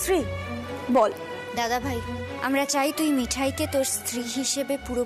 স্ত্রী? বল। দাদা ভাই, আমরা চাই তুই মিঠাইকে তোর স্ত্রী হিসেবে পুরো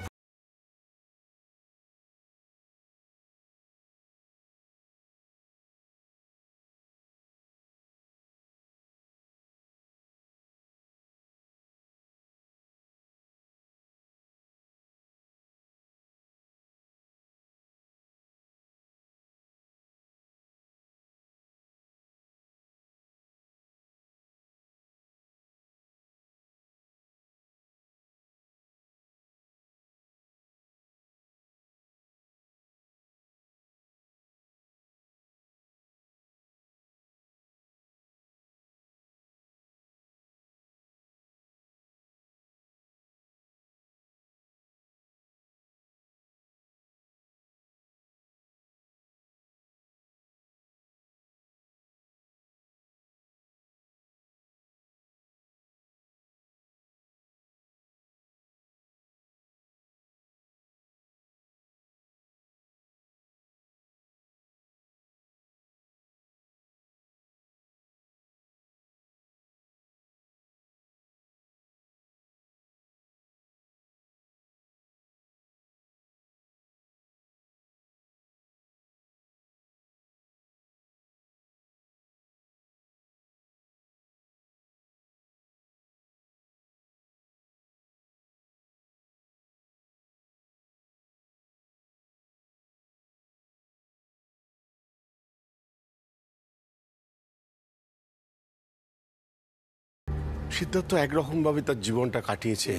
সিদ্ধার্থ একরকম ভাবে তার জীবনটা কাটিয়েছে।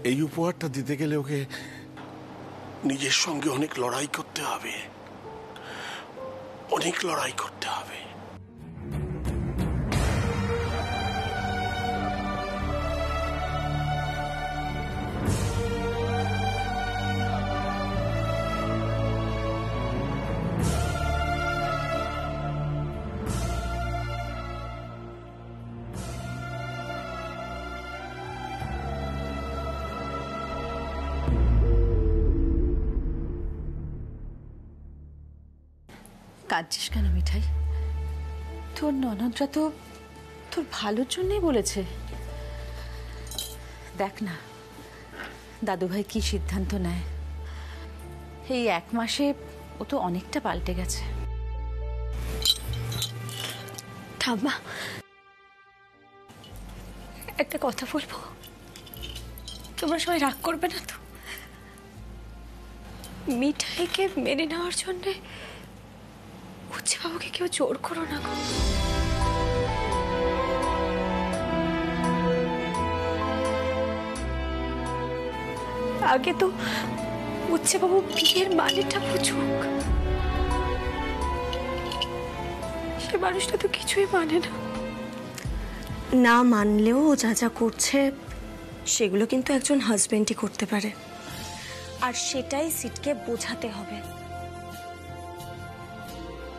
এই উপহারটা দিতে গেলে ওকে নিজের সঙ্গে অনেক লড়াই করতে হবে, অনেক লড়াই করতে হবে। কাঁদছিস কেন মিঠাই? তোর ননদরা তো তোর ভালোর জন্যই বলেছে। দেখ না দাদুভাই কি সিদ্ধান্ত নেয়। এই 1 মাসে ও তো অনেকটা পাল্টে গেছে। ঠাম্মা, একটা কথা বলবো, তোমরা সবাই রাগ করবে না তো? মিঠাইকে মেনে নেওয়ার জন্য উচ্চ বাবুকে কেউ জোর করো না গো। আগে তো উচ্চ বাবু বিয়ের মানেটা বুঝুক। সে মানুষটা তো কিছুই মানে না। না মানলেও ও যা যা করছে সেগুলো কিন্তু একজন হাজবেন্ডই করতে পারে, আর সেটাই সিটকে বোঝাতে হবে।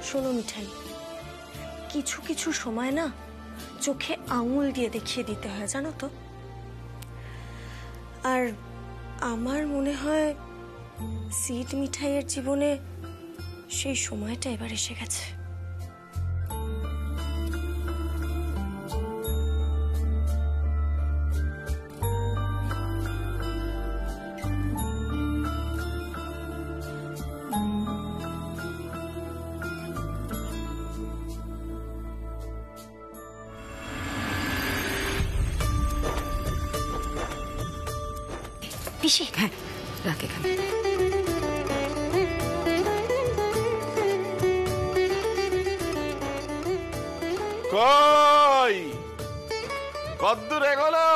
শোনো মিঠাই, কিছু কিছু সময় না চোখে আঙুল দিয়ে দেখিয়ে দিতে হয়, জানো তো। আর আমার মনে হয় সিট মিঠাইয়ের জীবনে সেই সময়টা এবার এসে গেছে। পিসি, হ্যাঁ রাখ এখানে। কই কদ্দূর এগোলো?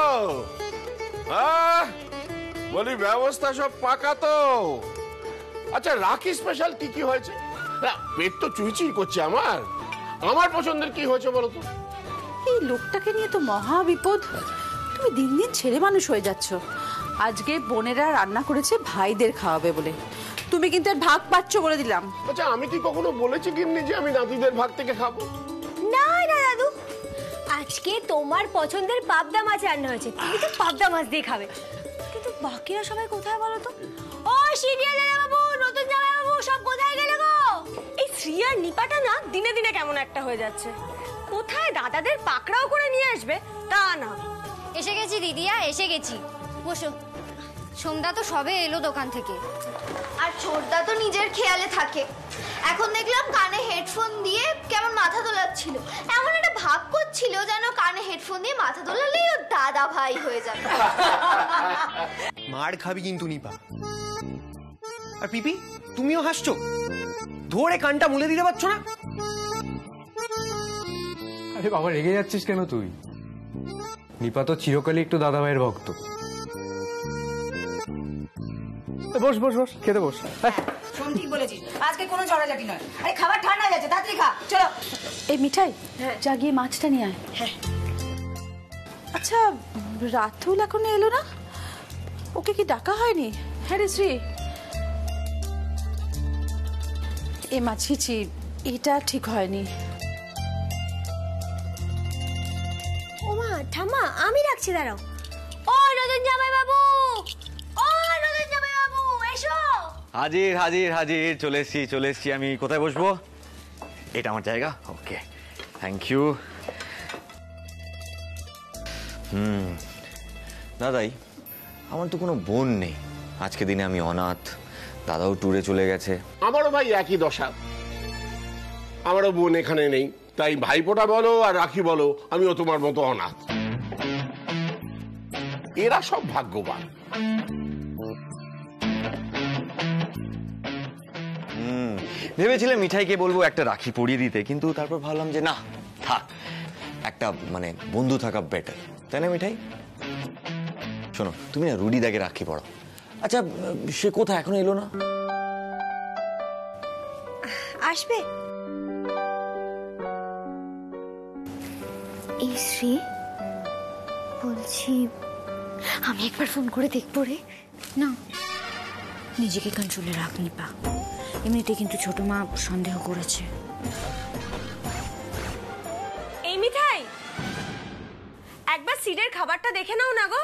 বলি ব্যবস্থা সব পাকা তো? আচ্ছা রাখি স্পেশাল কি কি হয়েছে? পেট তো চুইচুই করছে আমার। আমার পছন্দের কি হয়েছে বলো তো? এই লোকটাকে নিয়ে তো মহা বিপদ। তুমি দিন দিন ছেলে মানুষ হয়ে যাচ্ছ। আজকে বোনেরা রান্না করেছে ভাইদের খাওয়াবে বলে, তুমি কিন্তু এর ভাগ পাচ্ছ বলে দিলাম। আচ্ছা আমি কি কখনো বলেছি গিন্নি যে আমি নাতিদের ভাগ থেকে খাবো? না না দাদু, আজকে তোমার পছন্দের পাবদা মাছ রান্না হয়েছে, তুমি তো পাবদা মাছ দিয়ে খাবে। কিন্তু বাকিরা সবাই কোথায় বলো তো? ও সিরিয়াল বাবু, নতুন জামাই বাবু সব কোথায় গেলে গো? এই শ্রী আর নিপাটা না দিনে দিনে কেমন একটা হয়ে যাচ্ছে। কোথায় দাদাদের পাকড়াও করে নিয়ে আসবে তা না। এসে গেছি দিদিয়া, এসে গেছি। বসো। সোমদা তো সবে এলো দোকান থেকে। আর ছোটদা তো নিজের খেয়ালে থাকে। এখন দেখলাম কানে হেডফোন দিয়ে কেমন মাথা দোলাচ্ছিল, এমন একটা ভাব করছিল যেন কানে হেডফোন দিয়ে মাথা দোলালেই ওর দাদা ভাই হয়ে যাবে। মার খাবি কিন্তু নিপা। আর পিপি তুমিও হাসছো, ধরে কানটা মুলে দিতে পারছো না? আরে বাবা রেগে যাচ্ছিস কেন তুই? নিপা তো চিরকালই একটু দাদা ভাইয়ের ভক্ত। বস বস বস, খেতে বস। শোন, ঠিক বলেছিস, আজকে কোনো ঝড়াঝাটি নয়। আরে খাবার ঠান্ডা হয়ে যাচ্ছে, তাড়াতাড়ি খা। চলো। এই মিঠাই, যা গিয়ে মাছটা নিয়ে আয়। আচ্ছা, রাতুল এখনো এলো না? ওকে কি ডাকা হয়নি? হ্যাঁ রে শ্রী, এ মাছিছি, এটা ঠিক হয়নি। ও মা, ঠাম্মা আমি রাখছি, দাঁড়াও। ও রতন জামাই বাবু, ও রতন জামাই বাবু, এসো। হাজির হাজির হাজির, চলে এসছি। আমি কোথায় বসবো? এটা আমার জায়গা? ওকে, থ্যাংক ইউ। দাদাই, আমার তো কোনো বোন নেই। আজকে দিনে আমি অনাথ, দাদাও ট্যুরে চলে গেছে। আমারও ভাই একই দশা, আমারও বোন এখানে নেই, তাই ভাইপোটা বলো আর রাখি বলো, আমিও তোমার মতো অনাথ। এরা সব ভাগ্যবান। ভেবেছিলাম মিঠাইকে বলবো একটা রাখি পরিয়ে দিতে, কিন্তু তারপর ভাবলাম যে না থাক, একটা মানে বন্ধু থাকা বেটার, তাই না মিঠাই? শোনো, তুমি না রুডিদাকে রাখি পড়াও। আচ্ছা, সে কোথায়, এখনো এলো না? আসবে। এই শ্রী, বলছি আমি একবার ফোন করে দেখবো রে। না, নিজেকে কন্ট্রোলে রাখ নিপা। এমনিতে কিন্তু ছোট মা সন্দেহ করেছে। এই মিঠাই, একবার সিডের খাবারটা দেখে নাও না গো।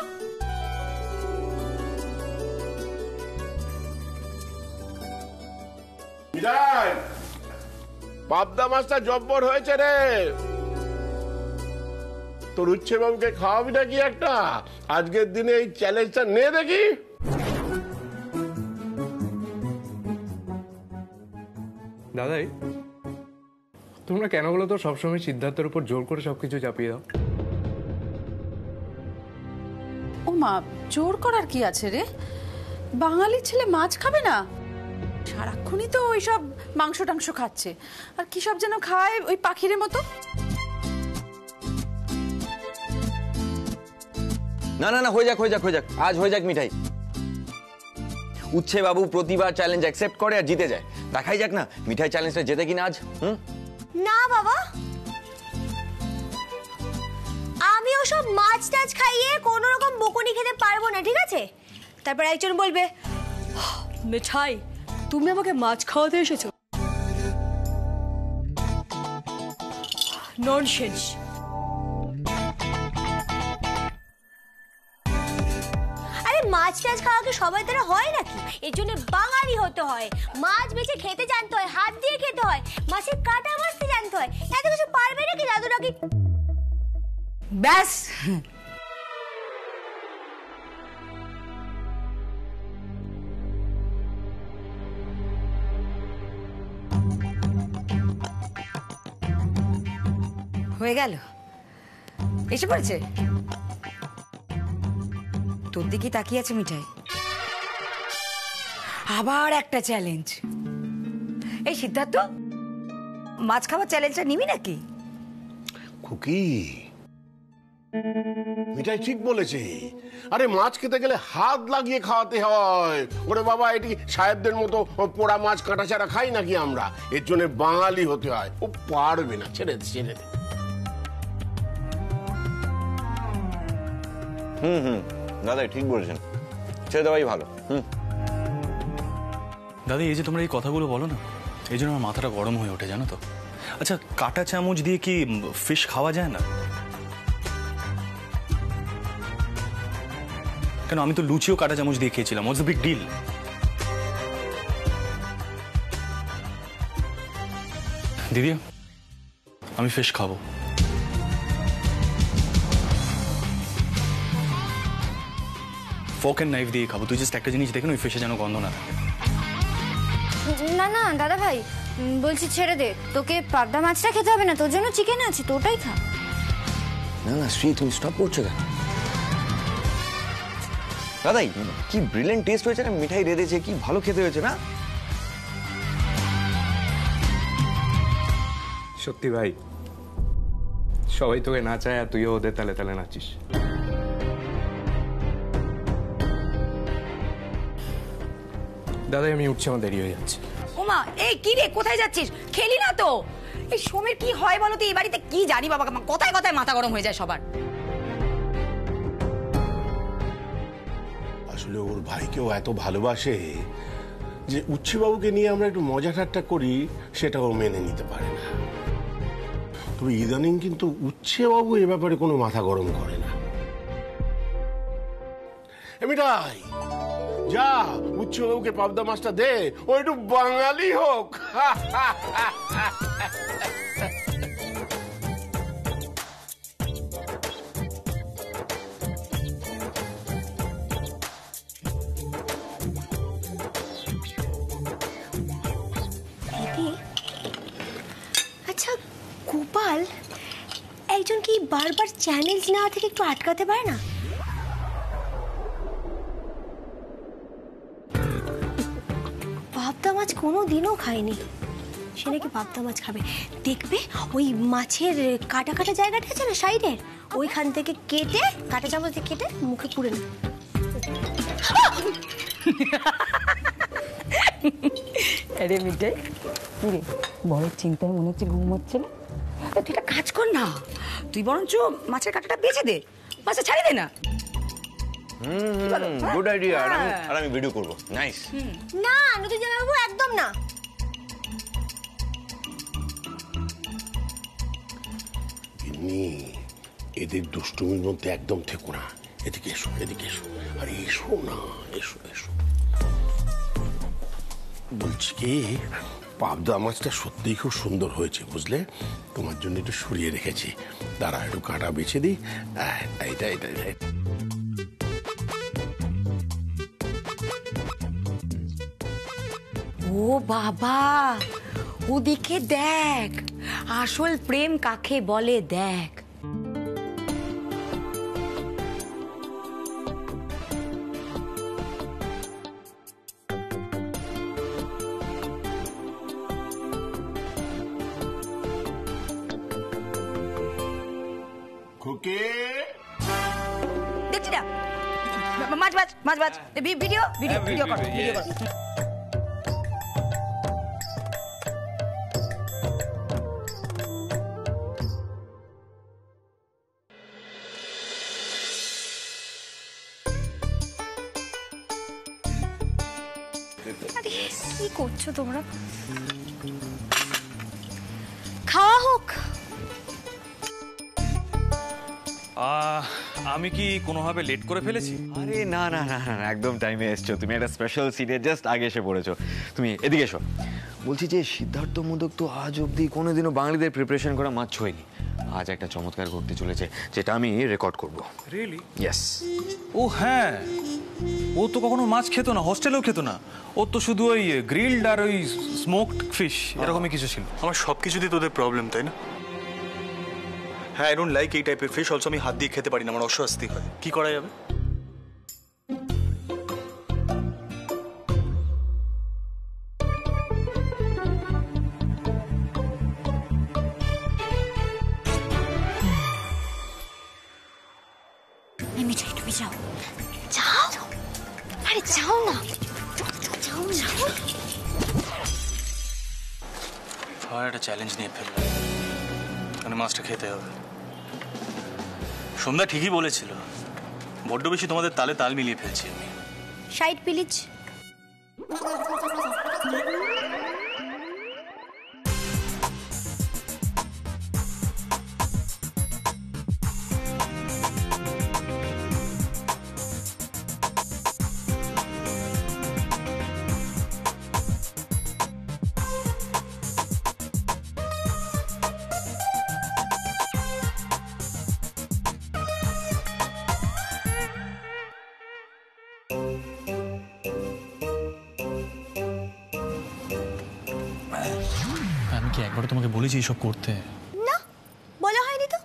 পাবদা মাছটা জব্বর হয়েছে রে। তোর উচ্ছে বাবুকে খাওয়াবি নাকি একটা? আজকের দিনে এই চ্যালেঞ্জটা নে দেখি। দাদাই, তোমরা কেন বলো তো সবসময় সিদ্ধার্থের উপর জোর করে সবকিছু চাপিয়ে দাও? ও মা, জোর করার কি আছে রে? বাঙালির ছেলে মাছ খাবে না? সারাক্ষণই তো ওইসব মাংস টাংস খাচ্ছে, আর কি সব যেন খায় ওই পাখির মতো। না না না, হয়ে যাক, আজ হয়ে যাক মিঠাই। উচ্ছে বাবু প্রতিবার চ্যালেঞ্জ অ্যাকসেপ্ট করে আর জিতে যায়। দেখাই যাক না মিঠাই চ্যালেঞ্জটা জেতে কিনা আজ। না বাবা, আমি ওসব মাছ টাছ খাইয়ে কোনো রকম বকুনি খেতে পারবো না, ঠিক আছে? তারপর একজন বলবে, মিঠাই তুমি আমাকে মাছ খাওয়াতে এসেছো। ননসেন্স। আরে মাছ টাছ খাওয়া কি সবাই তারা হয় নাকি? এর জন্য বাঙালি হতে হয়, মাছ বেছে খেতে জানতে হয়, হাত দিয়ে খেতে হয়, মাছের কাটা বাছতে জানতে হয়। এত কিছু পারবে নাকি দাদু নাকি? ব্যাস, হয়ে গেল। এসে পড়েছে। তোর দিকে তাকিয়ে আছে মিঠাই। আবার একটা চ্যালেঞ্জ। এই সিদ্ধার্থ, মাছ খাওয়ার চ্যালেঞ্জটা নিবি নাকি? খুকি, মিঠাই ঠিক বলেছে। আরে মাছ খেতে গেলে হাত লাগিয়ে খাওয়াতে হয়। ওরে বাবা, এটি সাহেবদের মতো পোড়া মাছ কাটা ছাড়া খাই নাকি আমরা? এর জন্য বাঙালি হতে হয়। ও পারবে না, ছেড়ে দে। দাদা ঠিক বলেছেন, ছেড়ে দেওয়াই ভালো। দাদা, এই যে তোমরা এই কথাগুলো বলো না, এই জন্য আমার মাথাটা গরম হয়ে ওঠে, জানো তো? আচ্ছা, কাটা চামচ দিয়ে কি ফিশ খাওয়া যায় না? কেন, আমি তো লুচিও কাটা চামচ দিয়ে খেয়েছিলাম। What's the big deal? দিদি, আমি ফিশ খাবো। ফোক অ্যান্ড নাইফ দিয়ে খাবো। তুই জাস্ট একটা জিনিস দেখে ওই ফিশে যেন গন্ধ না থাকে। না না দাদা ভাই, বলছি ছেড়ে দে, তোকে পাবদা মাছটা খেতে হবে না, তোর জন্য চিকেন আছে, তোটাই খা। না না শ্রী, তুমি স্টপ করছো কেন? দাদাই কি ব্রিলিয়েন্ট টেস্ট হয়েছে না, মিঠাই রেঁধেছে, কি ভালো খেতে হয়েছে না? সত্যি ভাই, সবাই তোকে নাচায় আর তুইও ওদের তালে তালে নাচিস। দাদাই আমি উঠছি, আমার দেরি হয়ে যাচ্ছে। ওমা, এই কি রে, কোথায় যাচ্ছিস? খেলি না তো? এই সোমের কি হয় বলো তো এই বাড়িতে? কি জানি বাবা, কথায় কথায় মাথা গরম হয়ে যায় সবার। আসলে ওর ভাইকেও এত ভালোবাসে যে উচ্ছেবাবুকে নিয়ে আমরা একটু মজা ঠাট্টা করি, সেটা ও মেনে নিতে পারে না। তবে ইদানিং কিন্তু উচ্ছেবাবু এ ব্যাপারে কোনো মাথা গরম করে না। মিঠাই যা, উচ্ছেবাবুকে পাবদা মাছটা দে, ও একটু বাঙালি হোক। আচ্ছা গোপাল, একজন কি বারবার চ্যানেল নেওয়া থেকে একটু আটকাতে পারে না? পাবদা মাছ কোনো দিনও খায়নি, সে নাকি পাবদা মাছ খাবে। দেখবে ওই মাছের কাটা কাটা জায়গাটা আছে না সাইডের, ওইখান থেকে কেটে, কাটা চামচ দিয়ে কেটে মুখে পুরে না। আরে মিঠাই, কি রে, বড় চিন্তায় মনে হচ্ছে ঘুম হচ্ছে না? তুই একটা কাজ কর না, তুই বরঞ্চ মাছের কাঁটাটা বেঁচে দে, মাছটা ছাড়ি দে না। Good idea. আর আমি ভিডিও করব। নাইস। না নতুন জামাইবাবু, একদম না। এদের দুষ্টুমির মধ্যে একদম থেকো না। এদিকে এসো, এদিকে এসো। আরে এসো না, এসো এসো। বলছি কি, পাবদা মাছটা সত্যিই খুব সুন্দর হয়েছে বুঝলে, তোমার জন্য একটু সরিয়ে রেখেছি। দাঁড়া একটু কাঁটা বেছে দিই। এইটা এটা এটা। ও বাবা, ওদিকে দেখ, আসল প্রেম কাকে বলে দেখ। খুকি দেখছি না, মাছ মাছ মাছ মাছ, ভিডিও ভিডিও ভিডিও কর, ভিডিও কর। কি করছো তোমরা? খাওয়া হোক। আমি কি কোনোভাবে লেট করে ফেলেছি? আরে না না না না, একদম টাইমে এসছো তুমি। একটা স্পেশাল সিটে জাস্ট আগে এসে পড়েছো। তুমি এদিকে এসো। বলছি যে সিদ্ধার্থ মোদক তো আজ অব্দি কোনোদিনও বাঙালিদের প্রিপারেশন করা মাছ ছয়নি। আজ একটা চমৎকার ঘটতে চলেছে, যেটা আমি রেকর্ড করব। রিয়েলি? ইয়েস। ও হ্যাঁ, ও তো কখনো মাছ খেত না, হোস্টেলেও খেত না। ও তো শুধু ওই গ্রিলড আর ওই স্মোকড ফিশ এরকমই কিছু ছিল। আমার সব কিছুতেই তোদের প্রবলেম, তাই না? হ্যাঁ, আই ডোন্ট লাইক এই টাইপের ফিশ। অলসো আমি হাত দিয়ে খেতে পারি না, আমার অস্বস্তি হয়। কি করা যাবে? মিঠাই তুমি যাও, যাও, আরে যাও না, যাও যাও। আর একটা চ্যালেঞ্জ নিয়ে ফেললাম, মানে মাছটা খেতে হবে। সন্ধ্যা ঠিকই বলেছিল, বড্ড বেশি তোমাদের তালে তাল মিলিয়ে ফেলছি আমি। Side please. আমি কি একবার তোমাকে বলেছি এইসব করতে? না, বলা হয়নি তো।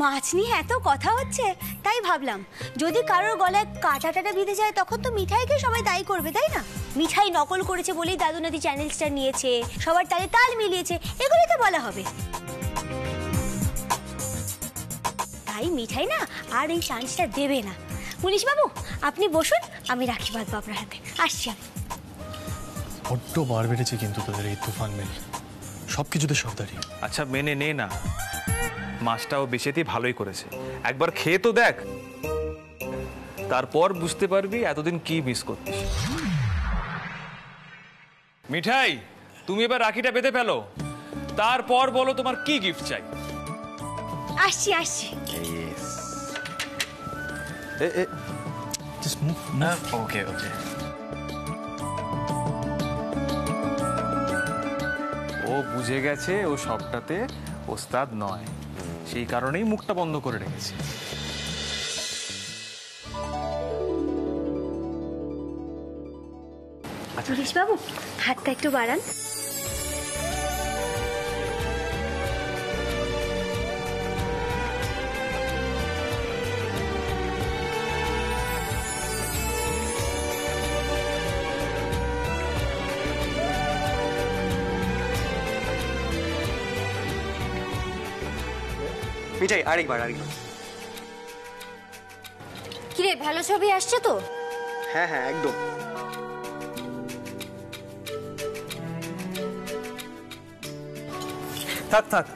মাছ নিয়ে এত কথা হচ্ছে, তাই ভাবলাম যদি কারোর গলায় কাটা টাটা বিঁধে যায় তখন তো মিঠাইকে সবাই দায়ী করবে, তাই না? মিঠাই নকল করেছে বলেই দাদু নাতি চ্যানেল স্টার নিয়েছে, সবার তালে তাল মিলিয়েছে, এগুলোই তো বলা হবে। তাই মিঠাই না আর এই চান্সটা দেবে না। পুলিশ বাবু আপনি বসুন, আমি রাখি বাঁধবো আপনার হাতে। আসছি আমি। বড্ড বার বেড়েছে কিন্তু তোদের এই তুফান মিল, সব কিছুতে সর্দারি। আচ্ছা মেনে নে না, মাছটাও বেশিতে ভালোই করেছে, একবার খেয়ে তো দেখ, তারপর বুঝতে পারবি এতদিন কি মিস করতিস। মিঠাই, তুমি এবার রাখিটা বেঁধে ফেলো, তারপর বলো তোমার কি গিফট চাই। আসছি আসছি। ওকে ওকে। ও বুঝে গেছে ও সবটাতে ওস্তাদ নয়, সেই কারণেই মুখটা বন্ধ করে রেখেছে। পুলিশ বাবু হাতটা একটু বাড়ান। মিঠাই আরেকবার। কিরে ভালো ছবি আসছে তো? হ্যাঁ হ্যাঁ একদম। থাক থাক,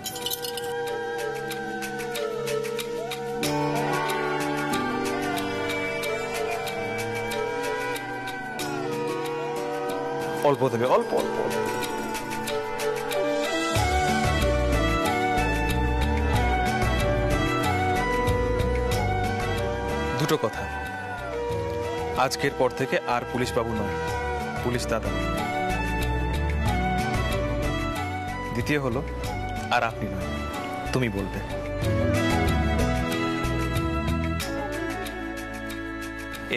অল্প দেবে, অল্প অল্প অল্প। দুটো কথা, আজকের পর থেকে আর পুলিশ বাবু নয়, পুলিশ দাদা। দ্বিতীয় হলো আর আপনি নয়, তুমি বলবে।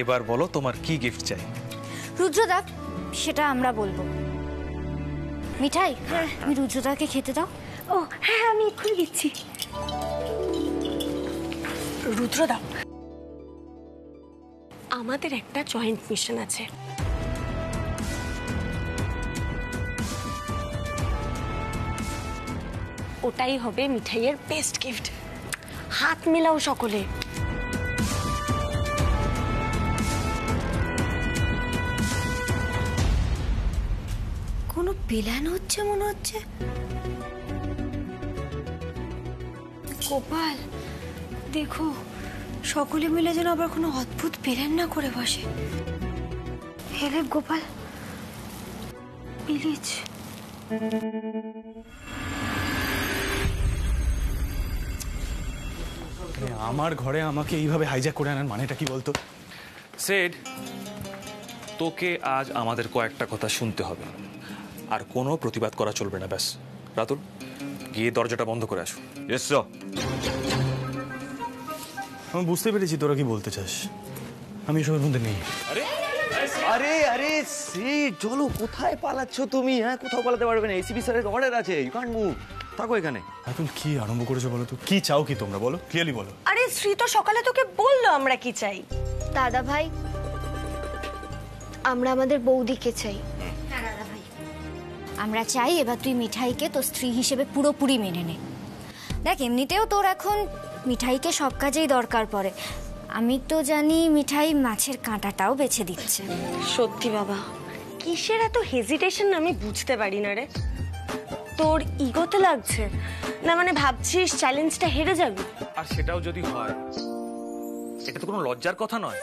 এবার বলো তোমার কি গিফট চাই। রুদ্রদা সেটা আমরা বলবো। মিঠাই তুমি রুদ্রদাকে খেতে দাও। ও হ্যাঁ আমি এক্ষুনি দিচ্ছি। রুদ্রদা, আমাদের একটা জয়েন্ট মিশন আছে। ওটাই হবে মিঠাইয়ের বেস্ট গিফট। হাত মেলাও সকলে। কোনো প্ল্যান হচ্ছে মনে হচ্ছে। গোপাল দেখো, সকলে মিলে যেন আবার কোনো অদ্ভুত প্ল্যান না করে বসে। Help Gopal please. আমার ঘরে আমাকে এইভাবে হাইজ্যাক করে আনার মানেটা কি বলতো? সেড, তোকে আজ আমাদের কয়েকটা কথা শুনতে হবে, আর কোনো প্রতিবাদ করা চলবে না। ব্যাস রাতুল, গিয়ে দরজাটা বন্ধ করে আসো। Yes sir. আমি বুঝতে পেরেছি তোরা কি বলতে চাস, আমি এসবের মধ্যে নেই। আরে আরে সেট, চলো, কোথায় পালাচ্ছ তুমি? হ্যাঁ, কোথাও পালাতে পারবে না, এসিপি স্যারের অর্ডার আছে, ইউ কান্ট মুভ। থাকো এখানে। এখন কি আরম্ভ করেছো বলো তো? কি চাও কি তোমরা? বলো, ক্লিয়ারলি বলো। আরে শ্রী তো সকালে তোকে বললো আমরা কি চাই। দাদা ভাই, আমরা আমাদের বৌদিকে চাই। হ্যাঁ দাদা ভাই, আমরা চাই এবার তুই মিঠাইকে তোর স্ত্রী হিসেবে পুরোপুরি মেনে নে। দেখ এমনিতেও তোর এখন মিঠাইকে সব কাজেই দরকার পড়ে। আমি তো জানি মিঠাই মাছের কাঁটাটাও বেছে দিচ্ছে। সত্যি বাবা, কিসের এত হেজিটেশন আমি বুঝতে পারি না রে। তোর ইগোতে লাগছে না, মানে ভাবছিস চ্যালেঞ্জটা হেরে যাবি? আর সেটাও যদি হয়, এটা তো কোনো লজ্জার কথা নয়।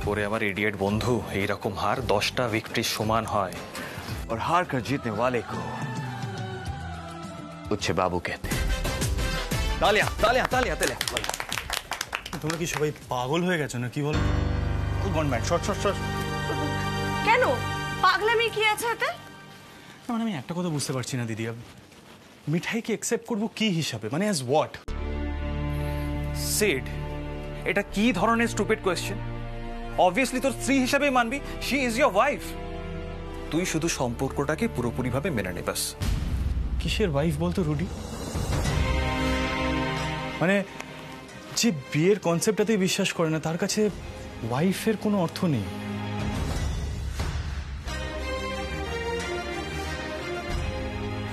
পরে আমার ইডিয়েট বন্ধু, এইরকম হার 10টা ভিক্টরির সমান হয়। और हार कर जीतने वाले को उच्छे बाबू कहते हैं। तालियां तालियां तालियां तालियां। তোমরা কি সবাই পাগল হয়ে গেছো না কি বলো? গন ব্যাক, শর্ট শর্ট শর্ট। কেন পাগলামি কি আছে এতে? মানে আমি একটা কথা বুঝতে পারছি না দিদি, মিঠাইকে অ্যাকসেপ্ট করব কি হিসাবে, মানে অ্যাজ হোয়াট? সেড, এটা কি ধরনের স্টুপিড কোয়েশ্চেন? অবভিয়াসলি তোর স্ত্রী হিসাবে মানবি, শি ইজ ইয়োর ওয়াইফ। তুই শুধু সম্পর্কটাকে পুরোপুরিভাবে মেনে নে ব্যাস। কিসের ওয়াইফ বলতো রুডি? মানে যে বিয়ের কনসেপ্টটাতেই বিশ্বাস করে না তার কাছে ওয়াইফের কোনো অর্থ নেই।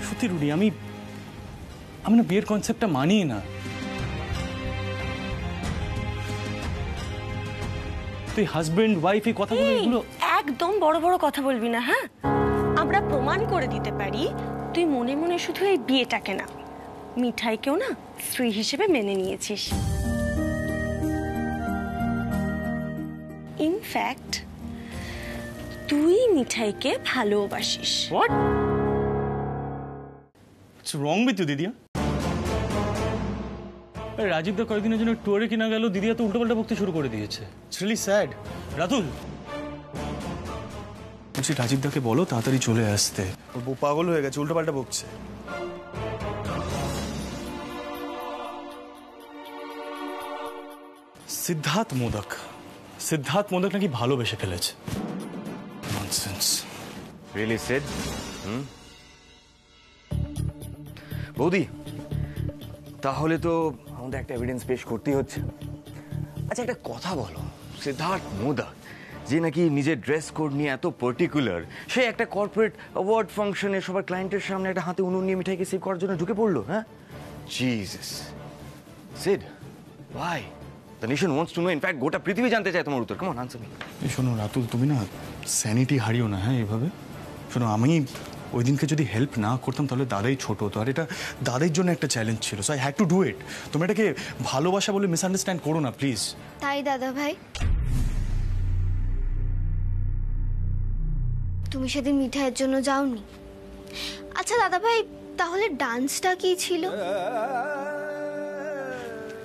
সত্যি রুডি, আমি না বিয়ের কনসেপ্টটা মানি না। তুই হাজবেন্ড ওয়াইফ এই কথাগুলো এগুলো একদম বড় বড় কথা বলবি না, হ্যাঁ? আমরা প্রমাণ করে দিতে পারি তুই মনে মনে শুধু এই বিয়েটাকে না, মিঠাইকেও না স্ত্রী হিসেবে মেনে নিয়েছিস। ইনফ্যাক্ট তুই মিঠাইকে ভালোবাসিস। What? What's wrong with you, দিদিয়া? রাজীব দা কয়েকদিনের জন্য ট্যুরে কিনা গেল, দিদিয়া তো উল্টোপাল্টা বকতে শুরু করে দিয়েছে। It's really sad. রাতুল, বলছি রাজীব দাকে বলো তাড়াতাড়ি চলে আসতে। ওর বউ পাগল হয়ে গেছে, উল্টোপাল্টা বকছে। সিদ্ধার্থ মোদক নাকি ভালোবেসে ফেলেছে। ননসেন্স। Really sad? বৌদি, তাহলে তো আমাদের একটা এভিডেন্স পেশ করতেই হচ্ছে। আচ্ছা একটা কথা বলো, সিদ্ধার্থ মোদক যে নাকি নিজের ড্রেস কোড নিয়ে এত পার্টিকুলার, সে একটা কর্পোরেট অ্যাওয়ার্ড ফাংশনে সবার ক্লায়েন্টের সামনে একটা হাতে উনুন নিয়ে মিঠাইকে সেভ করার জন্য ঢুকে পড়লো, হ্যাঁ? Jesus. Seed, why? The nation wants to know. In fact, গোটা পৃথিবী জানতে চায় তোমার উত্তর। Come on, answer me. শোনো রাতুল, তুমি না স্যানিটি হারিও না, হ্যাঁ এভাবে। শোনো, আমি ওই দিনকে যদি হেল্প না করতাম তাহলে দাদাই ছোট হতো, আর এটা দাদার জন্য একটা চ্যালেঞ্জ ছিল। So I had to do it. তুমি এটাকে ভালোবাসা বলে মিসআন্ডারস্ট্যান্ড করো না প্লিজ। তাই দাদা ভাই, তুমি সেদিন মিঠাইয়ের জন্য যাওনি? আচ্ছা দাদা ভাই, তাহলে ডান্সটা কি ছিল?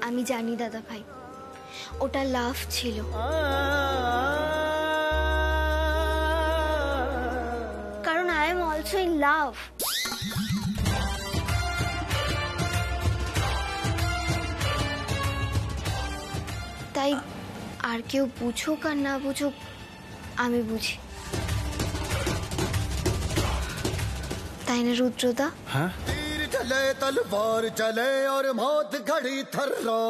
আমি জানি দাদা ভাই, ওটা লাভ ছিল। কারণ I am also in love. তাই আর কেউ বুঝুক আর না বুঝুক, আমি বুঝি। তাই না রুদ্রদা? হ্যাঁ, तीर चले तलवार चले और मौत घड़ी थर्रा।